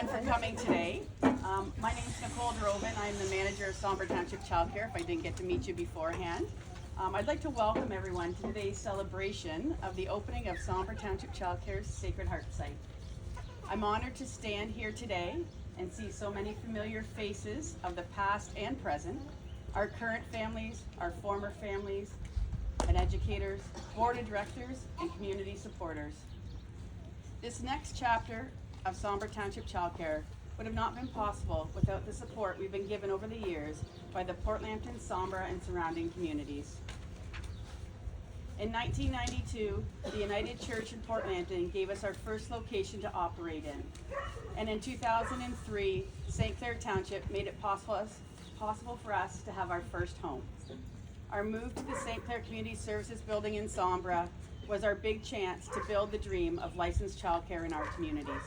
everyone for coming today. My name is Nicole DeRoeven. I'm the manager of Sombra Township Childcare, if I didn't get to meet you beforehand. I'd like to welcome everyone to today's celebration of the opening of Sombra Township Childcare's Sacred Heart site. I'm honored to stand here today and see so many familiar faces of the past and present, our current families, our former families, and educators, board of directors, and community supporters. This next chapter of Sombra Township Childcare would have not been possible without the support we've been given over the years by the Port Lambton, Sombra, and surrounding communities. In 1992, the United Church in Port Lambton gave us our first location to operate in. And in 2003, St. Clair Township made it possible for us to have our first home. Our move to the St. Clair Community Services Building in Sombra was our big chance to build the dream of licensed childcare in our communities.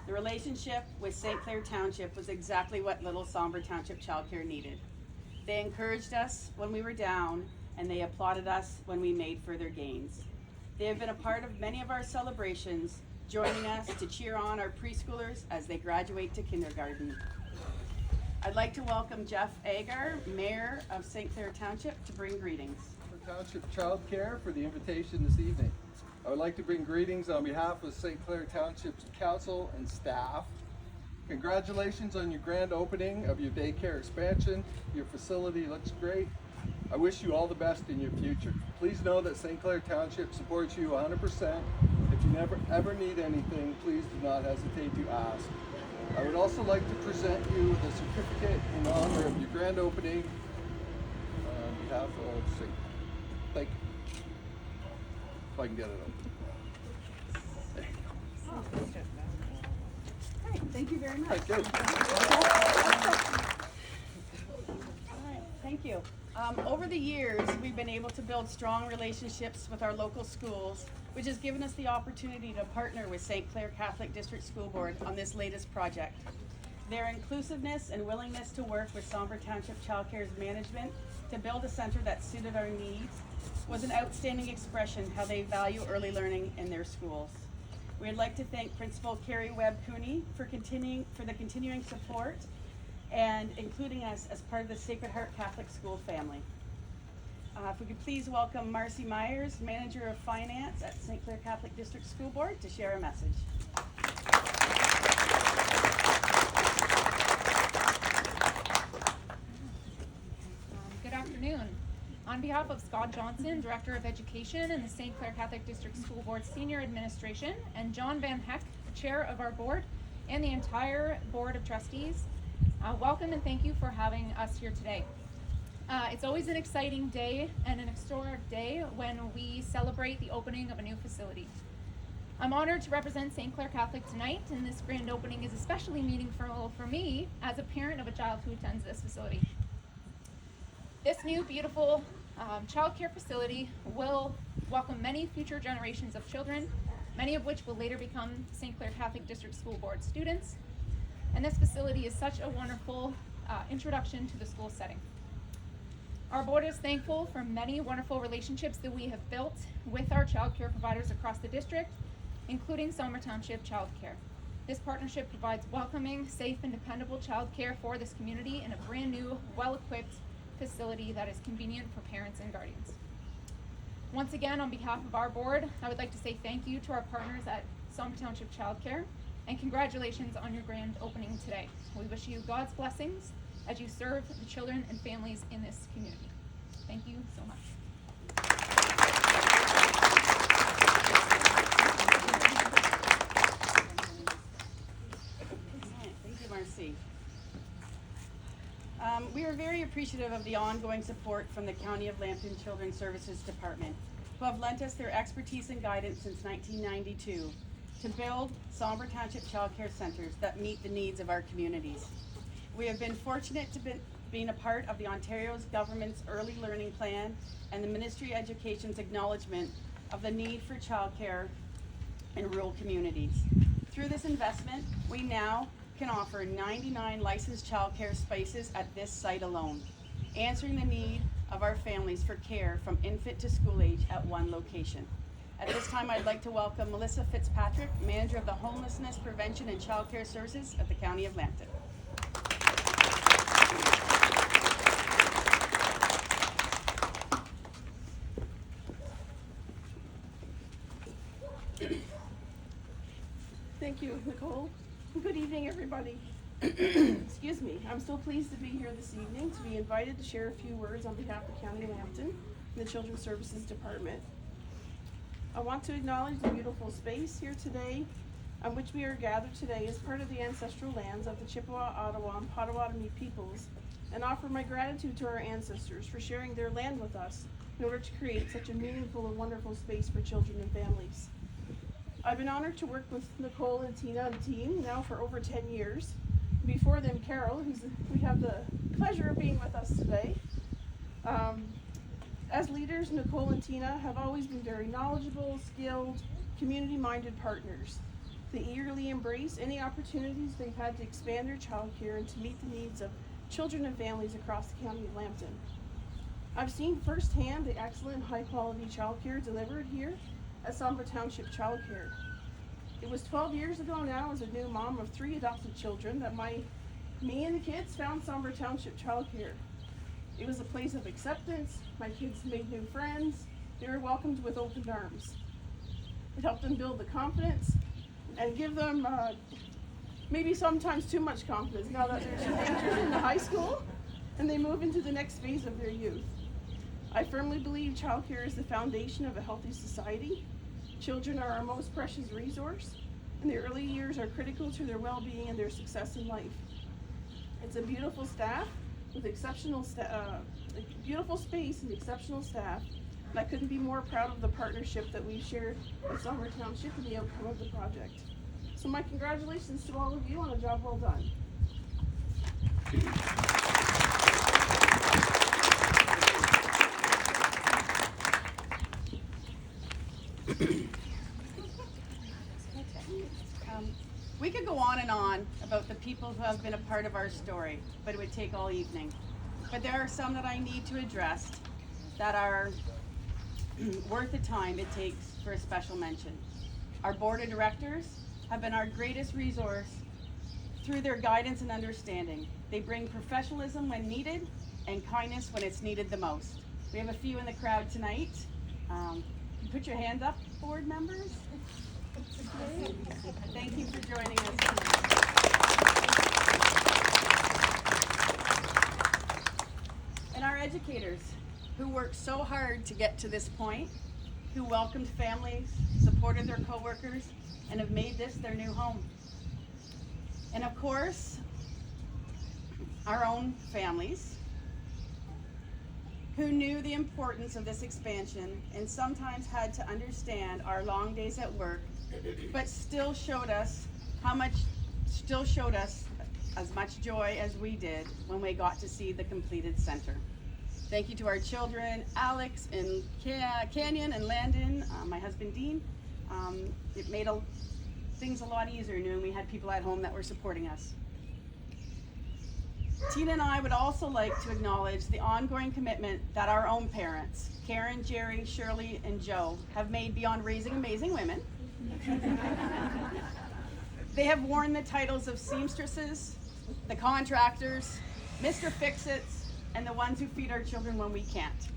The relationship with St. Clair Township was exactly what little Sombra Township Childcare needed. They encouraged us when we were down, and they applauded us when we made further gains. They have been a part of many of our celebrations, joining us to cheer on our preschoolers as they graduate to kindergarten. I'd like to welcome Jeff Agar, Mayor of St. Clair Township, to bring greetings. For Township Childcare for the invitation this evening. I would like to bring greetings on behalf of St. Clair Township's council and staff. Congratulations on your grand opening of your daycare expansion. Your facility looks great. I wish you all the best in your future. Please know that St. Clair Township supports you 100%. If you ever need anything, please do not hesitate to ask. I would also like to present you with a certificate in honor of your grand opening on behalf of St. Thank you. If I can get it up. There you go. All right, thank you very much. Thank you. All right, thank you. Over the years, we've been able to build strong relationships with our local schools, which has given us the opportunity to partner with St. Clair Catholic District School Board on this latest project. Their inclusiveness and willingness to work with Sombra Township Childcare's management to build a center that suited our needs was an outstanding expression how they value early learning in their schools. We'd like to thank Principal Carrie Webb-Cooney for the continuing support and including us as part of the Sacred Heart Catholic School family. If we could please welcome Marcie Myers, Manager of Finance at St. Clair Catholic District School Board, to share a message. Good afternoon. On behalf of Scott Johnson, Director of Education in the St. Clair Catholic District School Board Senior Administration, and John Van Heck, Chair of our board, and the entire Board of Trustees, welcome and thank you for having us here today. It's always an exciting day and an historic day when we celebrate the opening of a new facility. I'm honored to represent St. Clair Catholic tonight, and this grand opening is especially meaningful for me as a parent of a child who attends this facility. This new beautiful childcare facility will welcome many future generations of children, many of which will later become St. Clair Catholic District School Board students. And this facility is such a wonderful introduction to the school setting. Our board is thankful for many wonderful relationships that we have built with our childcare providers across the district, including Sombra Township Childcare. This partnership provides welcoming, safe, and dependable childcare for this community in a brand new, well-equipped facility that is convenient for parents and guardians. Once again, on behalf of our board, I would like to say thank you to our partners at Sombra Township Childcare, and congratulations on your grand opening today. We wish you God's blessings as you serve the children and families in this community. Thank you so much. Thank you, Marcie. We are very appreciative of the ongoing support from the County of Lambton Children's Services Department, who have lent us their expertise and guidance since 1992 to build Sombra Township childcare centers that meet the needs of our communities. We have been fortunate to being a part of the Ontario's government's early learning plan and the Ministry of Education's acknowledgement of the need for childcare in rural communities. Through this investment, we now can offer 99 licensed childcare spaces at this site alone, answering the need of our families for care from infant to school age at one location. At this time, I'd like to welcome Melissa Fitzpatrick, Manager of the Homelessness Prevention and Childcare Services at the County of Lambton. Thank you, Nicole. Good evening, everybody. Excuse me. I'm so pleased to be here this evening to be invited to share a few words on behalf of County of Lambton and the Children's Services Department. I want to acknowledge the beautiful space here today on which we are gathered today as part of the ancestral lands of the Chippewa, Ottawa, and Potawatomi peoples, and offer my gratitude to our ancestors for sharing their land with us in order to create such a meaningful and wonderful space for children and families. I've been honored to work with Nicole and Tina and the team now for over 10 years. Before them, Carol, we have the pleasure of being with us today. As leaders, Nicole and Tina have always been very knowledgeable, skilled, community-minded partners. They eagerly embrace any opportunities they've had to expand their childcare and to meet the needs of children and families across the County of Lambton. I've seen firsthand the excellent high-quality childcare delivered here at Sombra Township Childcare. It was 12 years ago now, as a new mom of 3 adopted children, that me and the kids found Sombra Township Childcare. It was a place of acceptance. My kids made new friends. They were welcomed with open arms. It helped them build the confidence and give them maybe sometimes too much confidence now that they're teenagers in the high school and they move into the next phase of their youth. I firmly believe childcare is the foundation of a healthy society. Children are our most precious resource, and their early years are critical to their well-being and their success in life. It's a beautiful staff with beautiful space and exceptional staff, and I couldn't be more proud of the partnership that we've shared with Sombra Township and the outcome of the project. So my congratulations to all of you on a job well done. We could go on and on about the people who have been a part of our story, but it would take all evening. But there are some that I need to address that are worth the time it takes for a special mention. Our board of directors have been our greatest resource through their guidance and understanding. They bring professionalism when needed and kindness when it's needed the most. We have a few in the crowd tonight. Put your hands up, board members. Thank you for joining us tonight. And our educators, who worked so hard to get to this point, who welcomed families, supported their coworkers, and have made this their new home. And of course, our own families, who knew the importance of this expansion and sometimes had to understand our long days at work, but still showed us as much joy as we did when we got to see the completed center. Thank you to our children, Alex and Canyon and Landon, my husband Dean. It made things a lot easier knowing we had people at home that were supporting us. Tina and I would also like to acknowledge the ongoing commitment that our own parents, Karen, Jerry, Shirley, and Joe, have made beyond raising amazing women. They have worn the titles of seamstresses, the contractors, Mr. Fix-Its, and the ones who feed our children when we can't.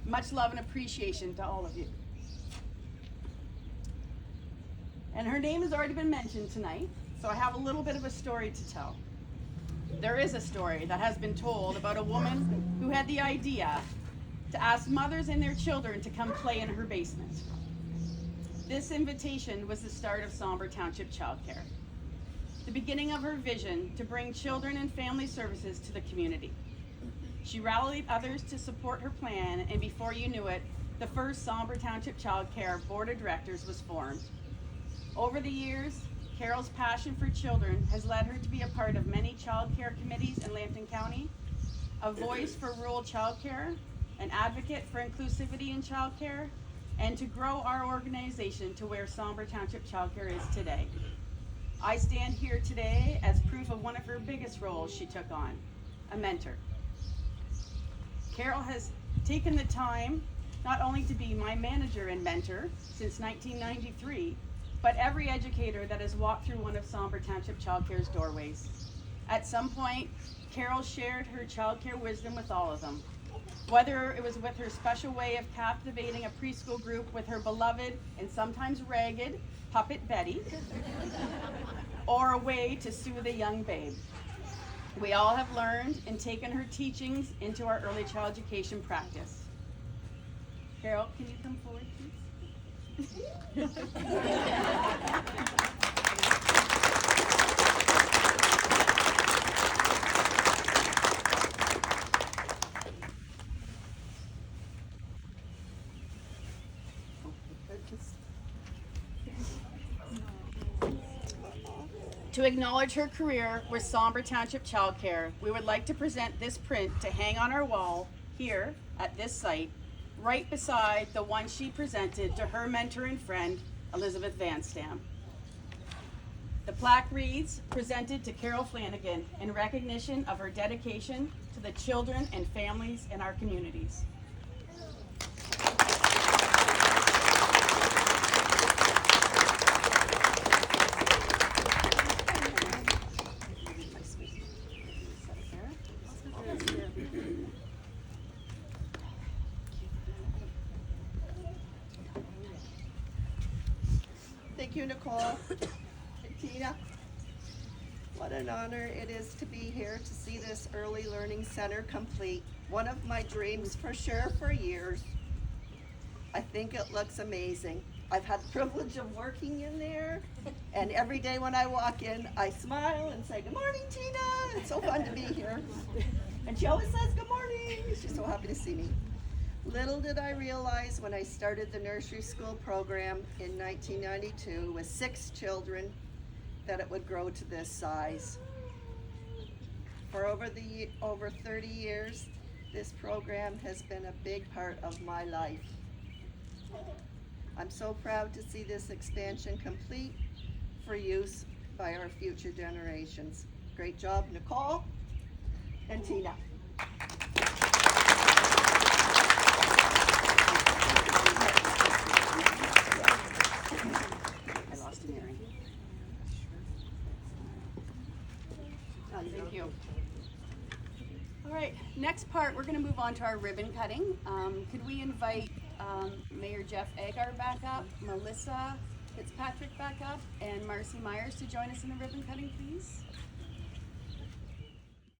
Much love and appreciation to all of you. And her name has already been mentioned tonight, so I have a little bit of a story to tell. There is a story that has been told about a woman who had the idea to ask mothers and their children to come play in her basement. This invitation was the start of Sombra Township Childcare, the beginning of her vision to bring children and family services to the community. She rallied others to support her plan, and before you knew it, the first Sombra Township Childcare Board of Directors was formed. Over the years, Carol's passion for children has led her to be a part of many childcare committees in Lambton County, a voice for rural childcare, an advocate for inclusivity in childcare, and to grow our organization to where Sombra Township Childcare is today. I stand here today as proof of one of her biggest roles she took on, a mentor. Carol has taken the time not only to be my manager and mentor since 1993, but every educator that has walked through one of Sombra Township Childcare's doorways. At some point, Carol shared her childcare wisdom with all of them. Whether it was with her special way of captivating a preschool group with her beloved and sometimes ragged puppet Betty, or a way to soothe a young babe. We all have learned and taken her teachings into our early child education practice. Carol, can you come forward, please? To acknowledge her career with Sombra Township Childcare, we would like to present this print to hang on our wall here at this site, right beside the one she presented to her mentor and friend, Elizabeth Van Stam. The plaque reads, presented to Carol Flanagan in recognition of her dedication to the children and families in our communities. Thank you, Nicole and Tina. What an honor it is to be here to see this early learning center complete. One of my dreams for sure for years. I think it looks amazing. I've had the privilege of working in there, and every day when I walk in, I smile and say, "Good morning, Tina. It's so fun to be here." And she always says, "Good morning." She's so happy to see me. Little did I realize when I started the nursery school program in 1992 with 6 children that it would grow to this size. For over 30 years, this program has been a big part of my life. I'm so proud to see this expansion complete for use by our future generations. Great job, Nicole and Tina. I lost an earring. Thank you. All right, next part, we're going to move on to our ribbon cutting. Could we invite Mayor Jeff Agar back up, Melissa Fitzpatrick back up, and Marcie Myers to join us in the ribbon cutting, please?